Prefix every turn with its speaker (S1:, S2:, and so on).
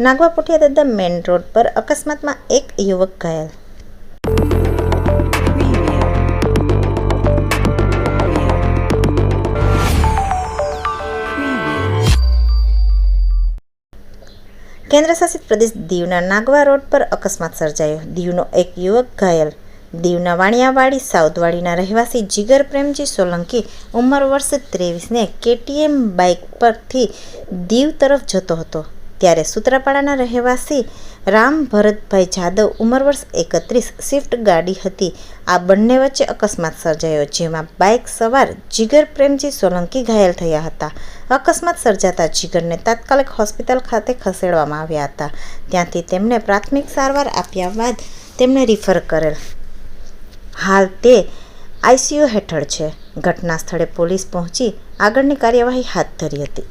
S1: નાગવા પોઠિયા દાદા main road પર અકસ્માતમાં એક યુવક ઘાયલ. કેન્દ્રશાસિત પ્રદેશ દીવના નાગવા રોડ પર અકસ્માત સર્જાયો. દીવનો એક યુવક ઘાયલ. દીવના વાણિયાવાડી સાઉદવાડીના રહેવાસી જીગર પ્રેમજી સોલંકી ઉંમર વર્ષ 23ને KTM બાઇક પરથી દીવ તરફ જતો હતો ત્યારે સૂત્રાપાડાના રહેવાસી રામ ભરતભાઈ જાદવ ઉંમર વર્ષ 31 સ્વિફ્ટ ગાડી હતી. આ બંને વચ્ચે અકસ્માત સર્જાયો જેમાં બાઇક સવાર જીગર પ્રેમજી સોલંકી ઘાયલ થયા હતા. અકસ્માત સર્જાતા જીગરને તાત્કાલિક હોસ્પિટલ ખાતે ખસેડવામાં આવ્યા હતા. ત્યાંથી તેમને પ્રાથમિક સારવાર આપ્યા બાદ તેમને રિફર કરેલ. હાલ તે ICU હેઠળ છે. ઘટના સ્થળે પોલીસ પહોંચી આગળની કાર્યવાહી હાથ ધરી હતી.